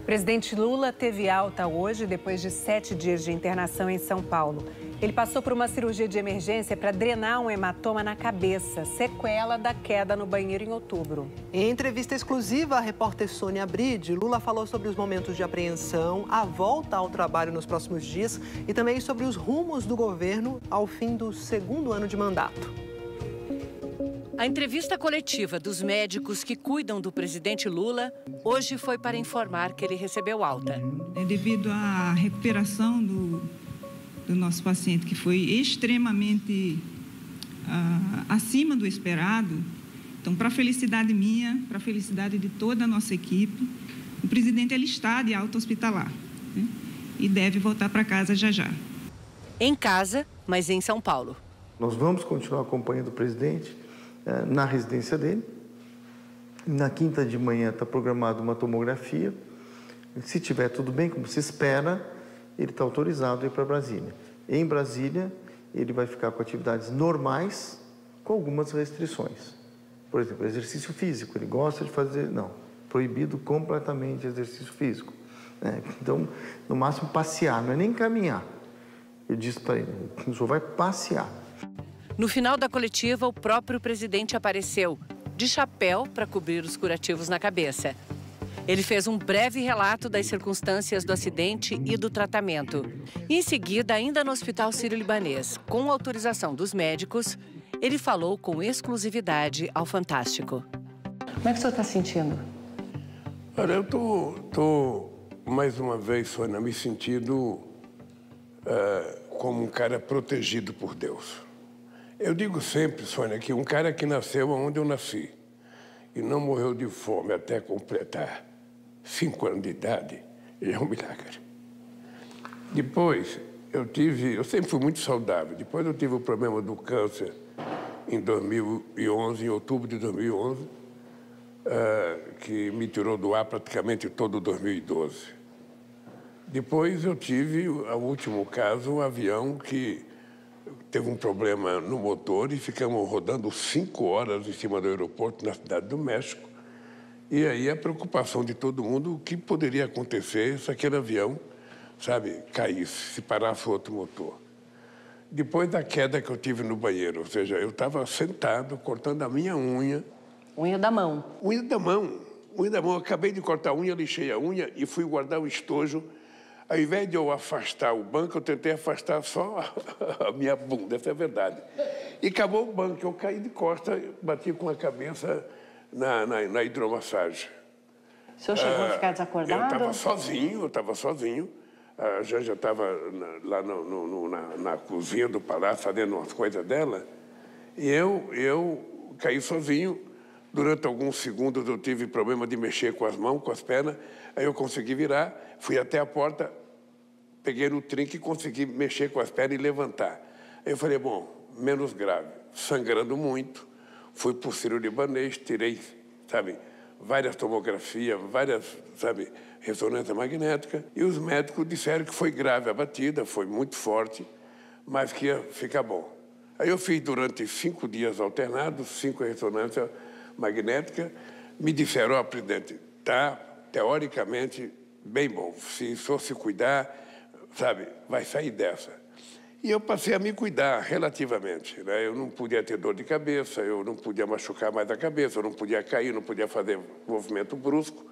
presidente Lula teve alta hoje, depois de 7 dias de internação em São Paulo. Ele passou por uma cirurgia de emergência para drenar um hematoma na cabeça, sequela da queda no banheiro em outubro. Em entrevista exclusiva à repórter Sônia Bride, Lula falou sobre os momentos de apreensão, a volta ao trabalho nos próximos dias e também sobre os rumos do governo ao fim do segundo ano de mandato. A entrevista coletiva dos médicos que cuidam do presidente Lula hoje foi para informar que ele recebeu alta. Devido à recuperação do nosso paciente, que foi extremamente acima do esperado, então, para a felicidade minha, para a felicidade de toda a nossa equipe, o presidente ele está de alta hospitalar, né? E deve voltar para casa já já. Em casa, mas em São Paulo. Nós vamos continuar acompanhando o presidente na residência dele. Na quinta de manhã está programada uma tomografia. Se tiver tudo bem, como se espera, ele está autorizado a ir para Brasília. Em Brasília, ele vai ficar com atividades normais, com algumas restrições. Por exemplo, exercício físico. Ele gosta de fazer... Não, proibido completamente exercício físico. Então, no máximo, passear, não é nem caminhar. Eu disse para ele, o senhor vai passear. No final da coletiva, o próprio presidente apareceu, de chapéu para cobrir os curativos na cabeça. Ele fez um breve relato das circunstâncias do acidente e do tratamento. E, em seguida, ainda no Hospital Sírio-Libanês, com autorização dos médicos, ele falou com exclusividade ao Fantástico. Como é que o senhor está sentindo? Olha, eu tô mais uma vez, Sônia, me sentindo como um cara protegido por Deus. Eu digo sempre, Sônia, que um cara que nasceu onde eu nasci e não morreu de fome até completar 5 anos de idade, é um milagre. Depois, eu sempre fui muito saudável. Depois eu tive o problema do câncer em 2011, em outubro de 2011, que me tirou do ar praticamente todo 2012. Depois eu tive, o último caso, um avião que teve um problema no motor e ficamos rodando 5 horas em cima do aeroporto na Cidade do México. E aí a preocupação de todo mundo, o que poderia acontecer se aquele avião, sabe, caísse, se parasse outro motor. Depois da queda que eu tive no banheiro, ou seja, eu estava sentado, cortando a minha unha. Unha da mão. Unha da mão. Unha da mão. Eu acabei de cortar a unha, lixei a unha e fui guardar o estojo. Ao invés de eu afastar o banco, eu tentei afastar só a minha bunda, essa é a verdade. E acabou o banco, eu caí de costas, bati com a cabeça na hidromassagem. O senhor chegou a ficar desacordado? Eu estava sozinho. A Janja estava lá na cozinha do palácio, fazendo umas coisas dela. E eu caí sozinho. Durante alguns segundos eu tive problema de mexer com as mãos, com as pernas. Aí eu consegui virar, fui até a porta, peguei no trinco e consegui mexer com as pernas e levantar. Aí eu falei, bom, menos grave. Sangrando muito, fui para o Sírio-Libanês, tirei, sabe, várias tomografias, várias, sabe, ressonância magnética. E os médicos disseram que foi grave a batida, foi muito forte, mas que ia ficar bom. Aí eu fiz durante 5 dias alternados, 5 ressonâncias magnéticas. Me disseram, ó, presidente, tá teoricamente bem bom. Se for se cuidar, sabe, vai sair dessa. E eu passei a me cuidar relativamente, né? Eu não podia ter dor de cabeça, eu não podia machucar mais a cabeça, eu não podia cair, não podia fazer movimento brusco.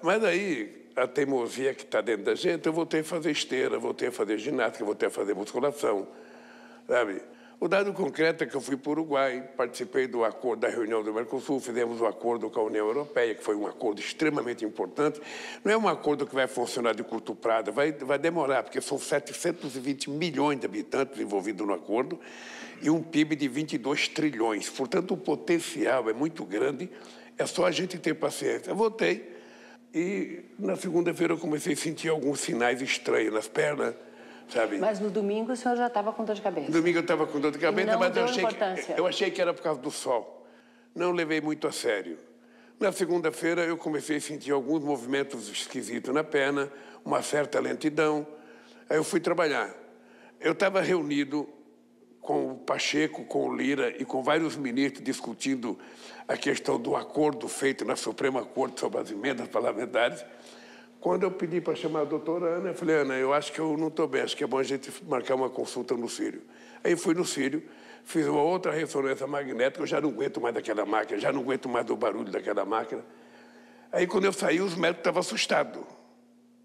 Mas aí, a teimosia que está dentro da gente, eu voltei a fazer esteira, voltei a fazer ginástica, voltei a fazer musculação, sabe? O dado concreto é que eu fui para o Uruguai, participei do acordo da reunião do Mercosul, fizemos um acordo com a União Europeia, que foi um acordo extremamente importante. Não é um acordo que vai funcionar de curto prazo, vai demorar, porque são 720 milhões de habitantes envolvidos no acordo e um PIB de 22 trilhões. Portanto, o potencial é muito grande, é só a gente ter paciência. Eu voltei e na segunda-feira eu comecei a sentir alguns sinais estranhos nas pernas, sabe? Mas no domingo o senhor já estava com dor de cabeça? No domingo eu estava com dor de cabeça, mas eu achei que era por causa do sol. Não levei muito a sério. Na segunda-feira eu comecei a sentir alguns movimentos esquisitos na perna, uma certa lentidão. Aí eu fui trabalhar. Eu estava reunido com o Pacheco, com o Lira e com vários ministros discutindo a questão do acordo feito na Suprema Corte sobre as emendas parlamentares. Quando eu pedi para chamar a doutora Ana, eu falei, Ana, eu acho que eu não estou bem, acho que é bom a gente marcar uma consulta no Sírio. Aí fui no Sírio, fiz uma outra ressonância magnética, eu já não aguento mais daquela máquina, já não aguento mais do barulho daquela máquina. Aí, quando eu saí, os médicos estavam assustados,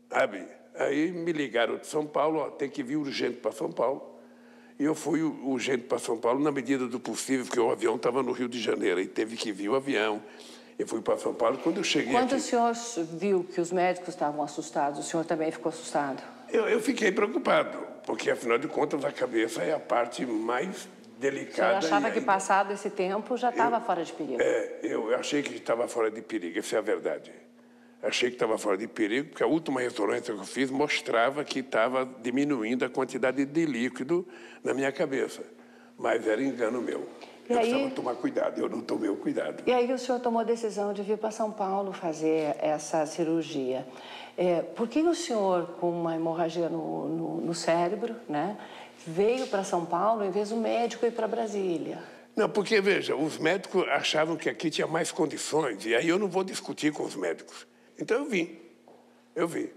sabe? Aí me ligaram de São Paulo, ó, tem que vir urgente para São Paulo. E eu fui urgente para São Paulo na medida do possível, porque o avião estava no Rio de Janeiro, e teve que vir o avião. Eu fui para São Paulo. Quando eu cheguei Quando aqui, o senhor viu que os médicos estavam assustados, o senhor também ficou assustado? eu fiquei preocupado, porque, afinal de contas, a cabeça é a parte mais delicada. O senhor achava que, passado esse tempo, já estava fora de perigo? Eu achei que estava fora de perigo, essa é a verdade. Achei que estava fora de perigo, porque a última ressonância que eu fiz mostrava que estava diminuindo a quantidade de líquido na minha cabeça. Mas era engano meu. Eu precisava tomar cuidado, eu não tomei o cuidado. E aí o senhor tomou a decisão de vir para São Paulo fazer essa cirurgia. Por que o senhor, com uma hemorragia no cérebro, né, veio para São Paulo em vez do médico ir para Brasília? Não, porque, veja, os médicos achavam que aqui tinha mais condições, e aí eu não vou discutir com os médicos. Então eu vim.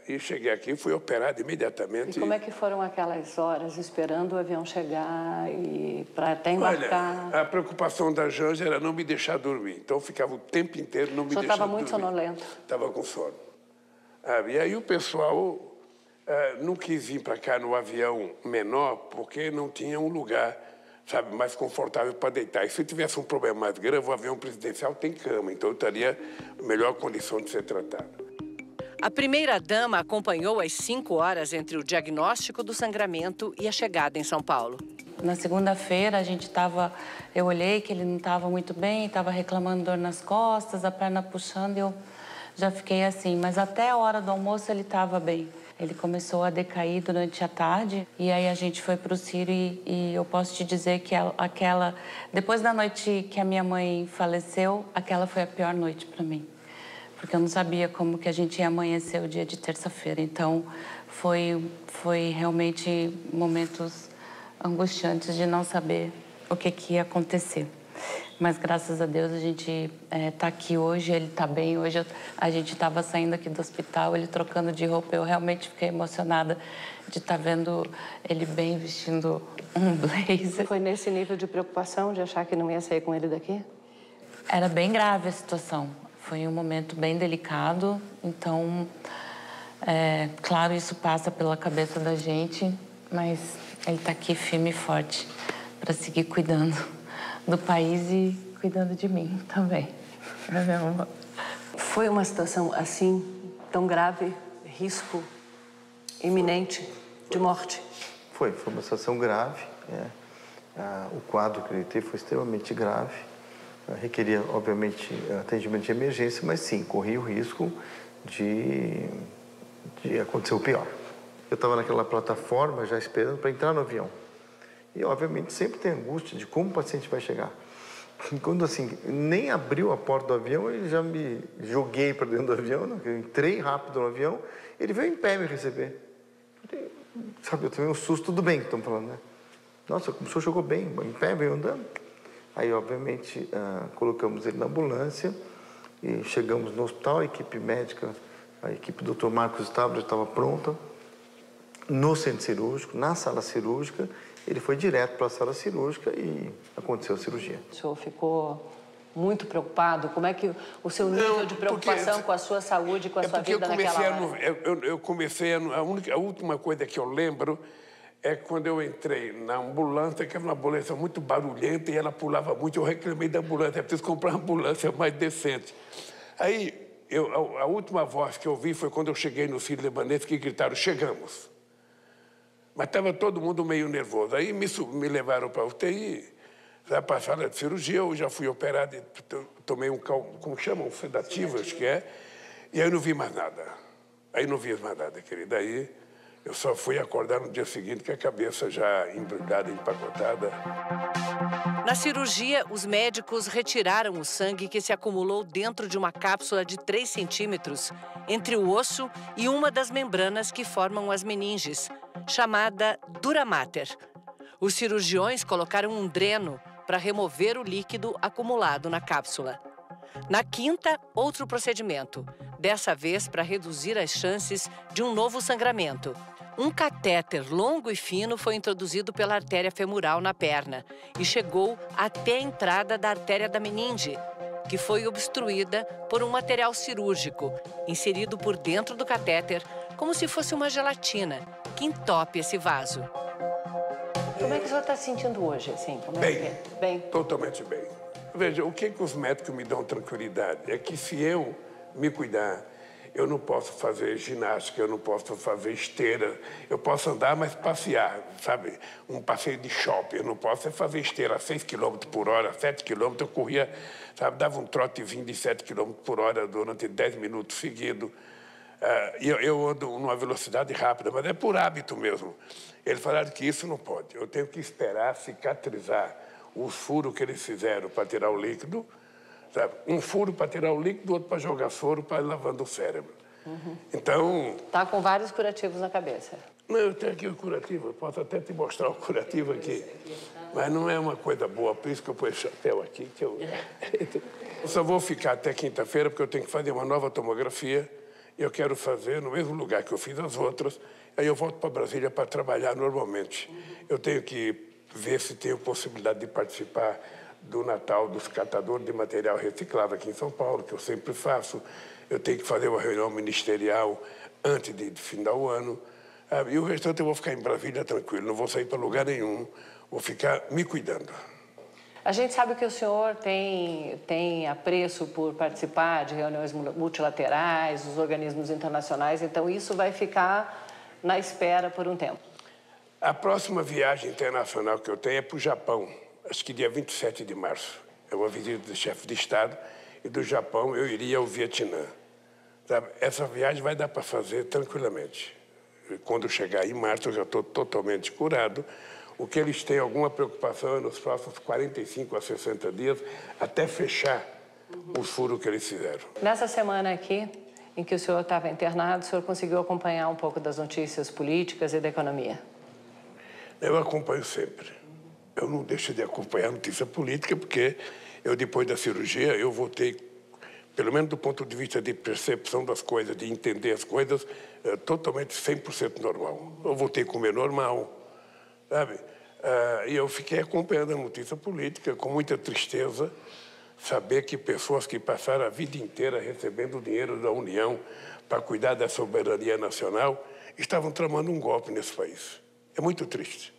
E cheguei aqui e fui operado imediatamente. E como é que foram aquelas horas esperando o avião chegar e para até embarcar? Olha, a preocupação da Janja era não me deixar dormir. Então eu ficava o tempo inteiro não me deixando dormir. O senhor estava muito sonolento? Estava com sono. E aí o pessoal não quis vir para cá no avião menor porque não tinha um lugar, sabe, mais confortável para deitar. E se tivesse um problema mais grave, o avião presidencial tem cama, então eu estaria em melhor condição de ser tratado. A primeira-dama acompanhou às 5 horas entre o diagnóstico do sangramento e a chegada em São Paulo. Na segunda-feira, eu olhei que ele não estava muito bem, estava reclamando dor nas costas, a perna puxando, e eu já fiquei assim. Mas até a hora do almoço ele estava bem. Ele começou a decair durante a tarde, e aí a gente foi para o Sírio e eu posso te dizer que depois da noite que a minha mãe faleceu, aquela foi a pior noite para mim. Porque eu não sabia como que a gente ia amanhecer o dia de terça-feira. Então, foi realmente momentos angustiantes de não saber o que ia acontecer. Mas, graças a Deus, a gente está aqui hoje, ele está bem. Hoje a gente estava saindo aqui do hospital, ele trocando de roupa. Eu realmente fiquei emocionada de estar vendo ele bem, vestindo um blazer. Foi nesse nível de preocupação de achar que não ia sair com ele daqui? Era bem grave a situação. Foi um momento bem delicado, então, claro, isso passa pela cabeça da gente, mas ele está aqui firme e forte para seguir cuidando do país e cuidando de mim também. Foi uma situação assim, tão grave, risco iminente de morte? Foi uma situação grave. O quadro que ele teve foi extremamente grave. Requeria, obviamente, atendimento de emergência, mas sim, corria o risco de acontecer o pior. Eu estava naquela plataforma já esperando para entrar no avião. E, obviamente, sempre tem angústia de como o paciente vai chegar. E quando, assim, nem abriu a porta do avião, ele já me joguei para dentro do avião, né? Eu entrei rápido no avião, ele veio em pé me receber. Sabe, eu tomei um susto, tudo bem que estamos falando, né? Nossa, o senhor chegou bem, em pé, veio andando. Aí, obviamente, colocamos ele na ambulância e chegamos no hospital, a equipe médica, a equipe do Dr. Marcos Stávora estava pronta, no centro cirúrgico, na sala cirúrgica. Ele foi direto para a sala cirúrgica e aconteceu a cirurgia. O senhor ficou muito preocupado? Como é que o seu nível de preocupação com a sua saúde, com a sua vida naquela hora? Eu comecei, a última coisa que eu lembro é quando eu entrei na ambulância, que era uma ambulância muito barulhenta e ela pulava muito. Eu reclamei da ambulância, é preciso comprar uma ambulância mais decente. Aí, a última voz que eu vi foi quando eu cheguei no Sírio-Libanês, que gritaram, chegamos. Mas estava todo mundo meio nervoso. Aí me levaram para a UTI, para a sala de cirurgia. Eu já fui operado, tomei como chamam, sedativo, acho que é. E aí eu não vi mais nada. Querida. Aí eu só fui acordar no dia seguinte com a cabeça já embrulhada, empacotada. Na cirurgia, os médicos retiraram o sangue que se acumulou dentro de uma cápsula de 3 centímetros entre o osso e uma das membranas que formam as meninges, chamada dura mater. Os cirurgiões colocaram um dreno para remover o líquido acumulado na cápsula. Na quinta, outro procedimento, dessa vez para reduzir as chances de um novo sangramento. Um catéter longo e fino foi introduzido pela artéria femoral na perna e chegou até a entrada da artéria da meninge, que foi obstruída por um material cirúrgico, inserido por dentro do catéter, como se fosse uma gelatina, que entope esse vaso. Como é que o senhor está se sentindo hoje, assim? Bem, totalmente bem. Veja, o que os médicos me dão tranquilidade é que se eu me cuidar, eu não posso fazer ginástica, eu não posso fazer esteira, eu posso andar, mas passear, sabe? Um passeio de shopping, eu não posso fazer esteira a 6 km por hora, 7 km, eu corria, sabe? Dava um trotezinho de 7 km por hora durante 10 minutos seguidos. Eu ando numa velocidade rápida, mas é por hábito mesmo. Eles falaram que isso não pode, eu tenho que esperar cicatrizar os furos que eles fizeram para tirar o líquido, sabe? Um furo para tirar o líquido, outro para jogar soro para ir lavando o cérebro. Então... Está com vários curativos na cabeça. Não, eu tenho aqui o curativo, eu posso até te mostrar o curativo aqui. Mas não é uma coisa boa, por isso que eu pus o chapéu aqui. Eu só vou ficar até quinta-feira, porque eu tenho que fazer uma nova tomografia. Eu quero fazer no mesmo lugar que eu fiz as outras. Aí eu volto para Brasília para trabalhar normalmente. Eu tenho que ver se tenho possibilidade de participar do Natal dos catadores de material reciclável aqui em São Paulo, que eu sempre faço. Eu tenho que fazer uma reunião ministerial antes de final do ano. E o restante eu vou ficar em Brasília tranquilo, não vou sair para lugar nenhum, vou ficar me cuidando. A gente sabe que o senhor tem apreço por participar de reuniões multilaterais, dos organismos internacionais, então isso vai ficar na espera por um tempo. A próxima viagem internacional que eu tenho é para o Japão, acho que dia 27 de março. É uma visita do chefe de Estado e do Japão eu iria ao Vietnã. Sabe? Essa viagem vai dar para fazer tranquilamente. Quando eu chegar em março, eu já estou totalmente curado. O que eles têm alguma preocupação é nos próximos 45 a 60 dias, até fechar os furos que eles fizeram. Nessa semana aqui, em que o senhor estava internado, o senhor conseguiu acompanhar um pouco das notícias políticas e da economia? Eu acompanho sempre. Eu não deixo de acompanhar a notícia política, porque eu, depois da cirurgia, eu voltei, pelo menos do ponto de vista de percepção das coisas, de entender as coisas, totalmente 100% normal. Eu voltei a comer normal, sabe? E eu fiquei acompanhando a notícia política com muita tristeza, saber que pessoas que passaram a vida inteira recebendo dinheiro da União para cuidar da soberania nacional estavam tramando um golpe nesse país. É muito triste.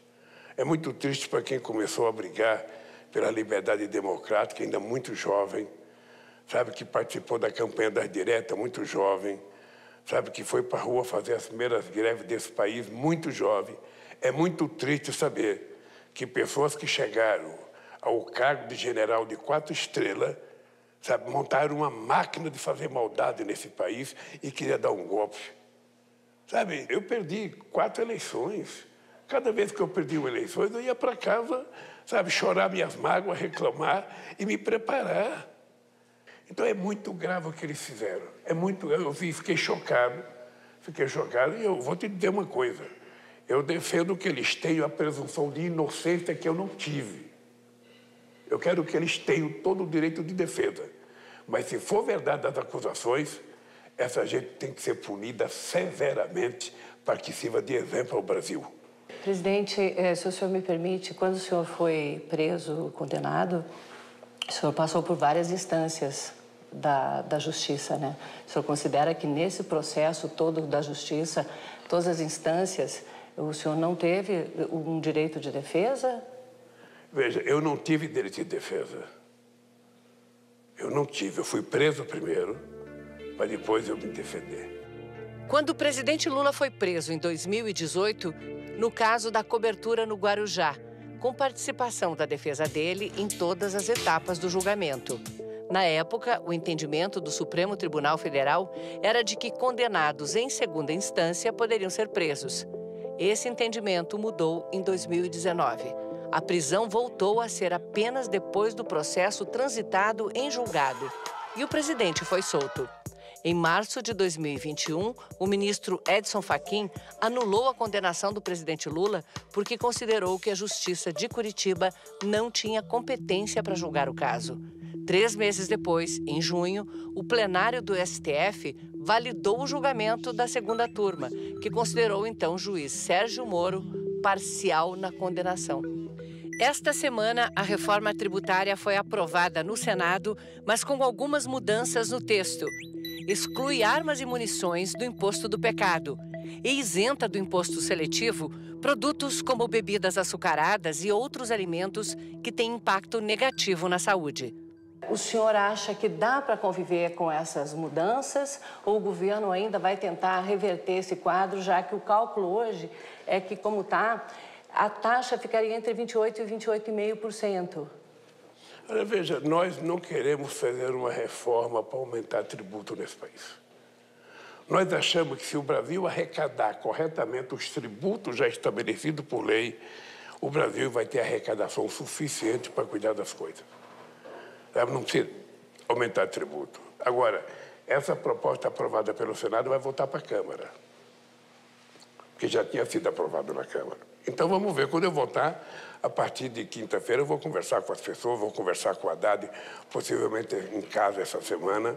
É muito triste para quem começou a brigar pela liberdade democrática, ainda muito jovem, sabe, que participou da campanha das diretas, muito jovem, sabe, que foi para a rua fazer as primeiras greves desse país, muito jovem. É muito triste saber que pessoas que chegaram ao cargo de general de 4 estrelas, sabe, montaram uma máquina de fazer maldade nesse país e queria dar um golpe. Sabe, eu perdi 4 eleições. Cada vez que eu perdi uma eleição, eu ia para casa, sabe, chorar minhas mágoas, reclamar e me preparar. Então é muito grave o que eles fizeram. É muito grave. Eu fiquei chocado e eu vou te dizer uma coisa. Eu defendo que eles tenham a presunção de inocência que eu não tive. Eu quero que eles tenham todo o direito de defesa. Mas se for verdade as acusações, essa gente tem que ser punida severamente para que sirva de exemplo ao Brasil. Presidente, se o senhor me permite, quando o senhor foi preso, condenado, o senhor passou por várias instâncias da justiça, né? O senhor considera que nesse processo todo da justiça, todas as instâncias, o senhor não teve um direito de defesa? Veja, eu não tive direito de defesa. Eu não tive. Eu fui preso primeiro, para depois eu me defender. Quando o presidente Lula foi preso em 2018, no caso da cobertura no Guarujá, com participação da defesa dele em todas as etapas do julgamento. Na época, o entendimento do Supremo Tribunal Federal era de que condenados em segunda instância poderiam ser presos. Esse entendimento mudou em 2019. A prisão voltou a ser apenas depois do processo transitado em julgado. E o presidente foi solto. Em março de 2021, o ministro Edson Fachin anulou a condenação do presidente Lula porque considerou que a Justiça de Curitiba não tinha competência para julgar o caso. 3 meses depois, em junho, o plenário do STF validou o julgamento da segunda turma, que considerou então o juiz Sérgio Moro parcial na condenação. Esta semana, a reforma tributária foi aprovada no Senado, mas com algumas mudanças no texto. Exclui armas e munições do imposto do pecado e isenta do imposto seletivo produtos como bebidas açucaradas e outros alimentos que têm impacto negativo na saúde. O senhor acha que dá para conviver com essas mudanças ou o governo ainda vai tentar reverter esse quadro, já que o cálculo hoje é que, como está, a taxa ficaria entre 28% e 28,5%? Olha, veja, nós não queremos fazer uma reforma para aumentar tributo nesse país. Nós achamos que se o Brasil arrecadar corretamente os tributos já estabelecidos por lei, o Brasil vai ter arrecadação suficiente para cuidar das coisas. Não precisa aumentar tributo. Agora, essa proposta aprovada pelo Senado vai voltar para a Câmara, que já tinha sido aprovada na Câmara. Então, vamos ver. Quando eu voltar, a partir de quinta-feira, eu vou conversar com as pessoas, vou conversar com o Haddad, possivelmente em casa essa semana,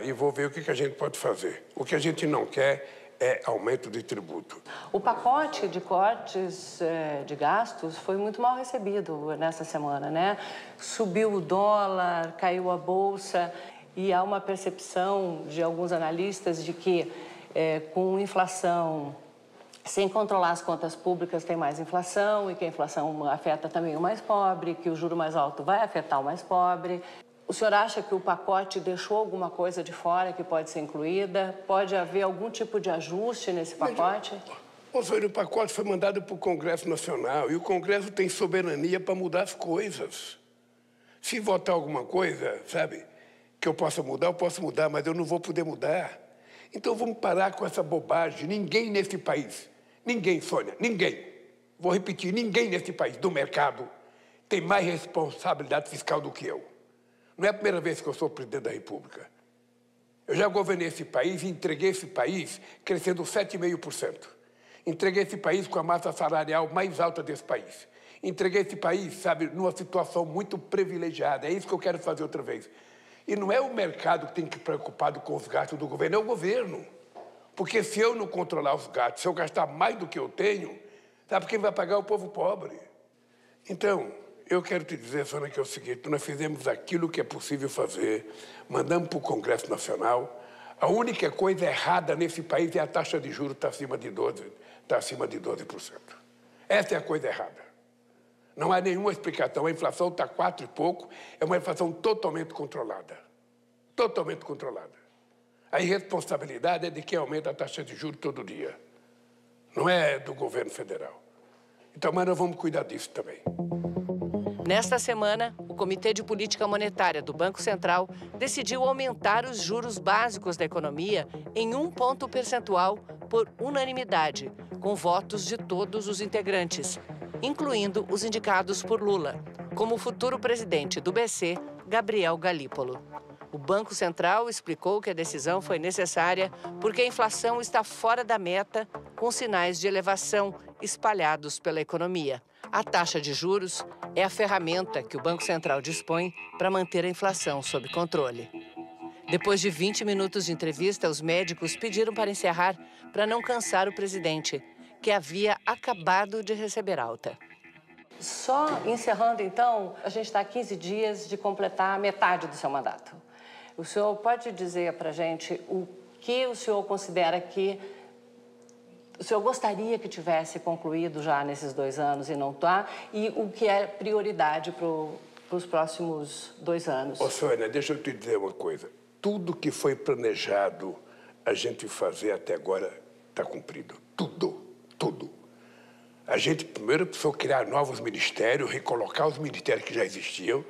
e vou ver o que a gente pode fazer. O que a gente não quer é aumento de tributo. O pacote de cortes de gastos foi muito mal recebido nessa semana, né? Subiu o dólar, caiu a bolsa, e há uma percepção de alguns analistas de que, com inflação, sem controlar as contas públicas, tem mais inflação, e que a inflação afeta também o mais pobre, que o juro mais alto vai afetar o mais pobre. O senhor acha que o pacote deixou alguma coisa de fora que pode ser incluída? Pode haver algum tipo de ajuste nesse pacote? O pacote foi mandado para o Congresso Nacional, e o Congresso tem soberania para mudar as coisas. Se votar alguma coisa, sabe, que eu possa mudar, eu posso mudar, mas eu não vou poder mudar. Então vamos parar com essa bobagem. Ninguém nesse país, ninguém, Sônia, ninguém, vou repetir, ninguém nesse país do mercado tem mais responsabilidade fiscal do que eu. Não é a primeira vez que eu sou presidente da República. Eu já governei esse país e entreguei esse país crescendo 7,5%. Entreguei esse país com a massa salarial mais alta desse país. Entreguei esse país, sabe, numa situação muito privilegiada. É isso que eu quero fazer outra vez. E não é o mercado que tem que ir preocupado com os gastos do governo, é o governo. Porque se eu não controlar os gastos, se eu gastar mais do que eu tenho, sabe quem vai pagar? O povo pobre. Então, eu quero te dizer, Sônia, que é o seguinte: nós fizemos aquilo que é possível fazer, mandamos para o Congresso Nacional. A única coisa errada nesse país é a taxa de juros está acima de 12%. Essa é a coisa errada. Não há nenhuma explicação. A inflação está 4 e pouco, é uma inflação totalmente controlada. Totalmente controlada. A irresponsabilidade é de quem aumenta a taxa de juros todo dia. Não é do governo federal. Então, mas nós vamos cuidar disso também. Nesta semana, o Comitê de Política Monetária do Banco Central decidiu aumentar os juros básicos da economia em 1 ponto percentual por unanimidade, com votos de todos os integrantes, incluindo os indicados por Lula, como o futuro presidente do BC, Gabriel Galípolo. O Banco Central explicou que a decisão foi necessária porque a inflação está fora da meta, com sinais de elevação espalhados pela economia. A taxa de juros é a ferramenta que o Banco Central dispõe para manter a inflação sob controle. Depois de 20 minutos de entrevista, os médicos pediram para encerrar para não cansar o presidente, que havia acabado de receber alta. Só encerrando, então, a gente está a 15 dias de completar metade do seu mandato. O senhor pode dizer para a gente o que o senhor considera que o senhor gostaria que tivesse concluído já nesses 2 anos e não está, e o que é prioridade para os próximos 2 anos? Ô, Sônia, deixa eu te dizer uma coisa. Tudo que foi planejado a gente fazer até agora está cumprido. Tudo, tudo. A gente primeiro precisou criar novos ministérios, recolocar os ministérios que já existiam.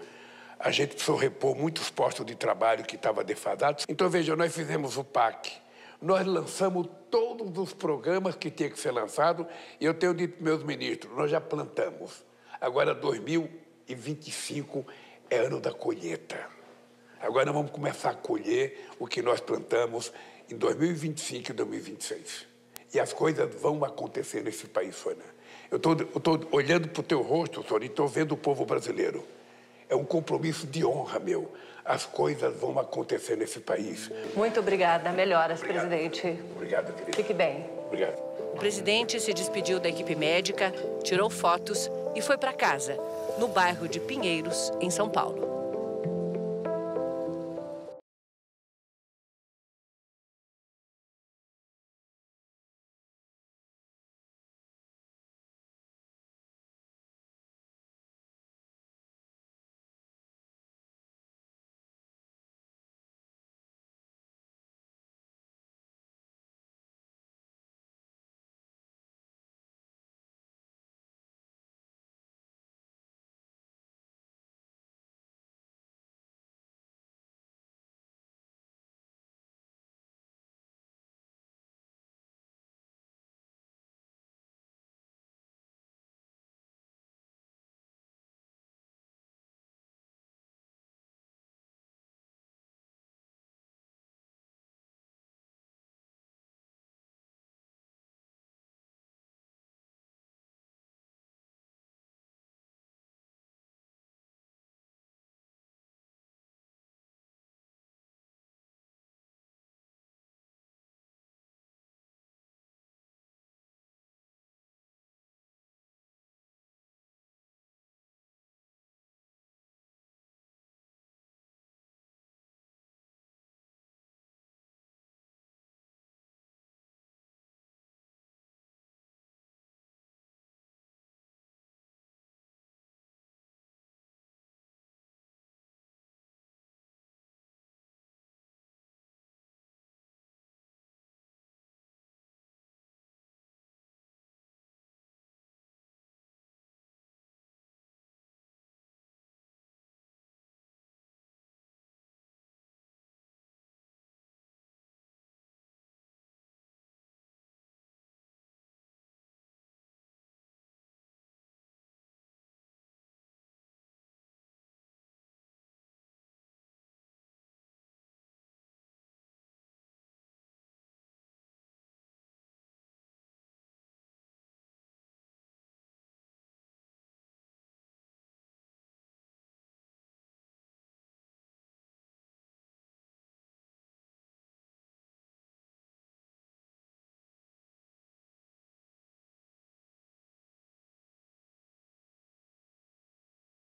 A gente precisou repor muitos postos de trabalho que estavam defasados. Então, veja, nós fizemos o PAC. Nós lançamos todos os programas que tinham que ser lançados, e eu tenho dito para meus ministros, nós já plantamos. Agora, 2025 é ano da colheita. Agora nós vamos começar a colher o que nós plantamos em 2025 e 2026. E as coisas vão acontecer nesse país, Sônia. Eu estou olhando para o teu rosto, Sônia, e estou vendo o povo brasileiro. É um compromisso de honra, meu. As coisas vão acontecer nesse país. Muito obrigada. Melhoras, presidente. Obrigado, querido. Fique bem. Obrigado. O presidente se despediu da equipe médica, tirou fotos e foi para casa, no bairro de Pinheiros, em São Paulo.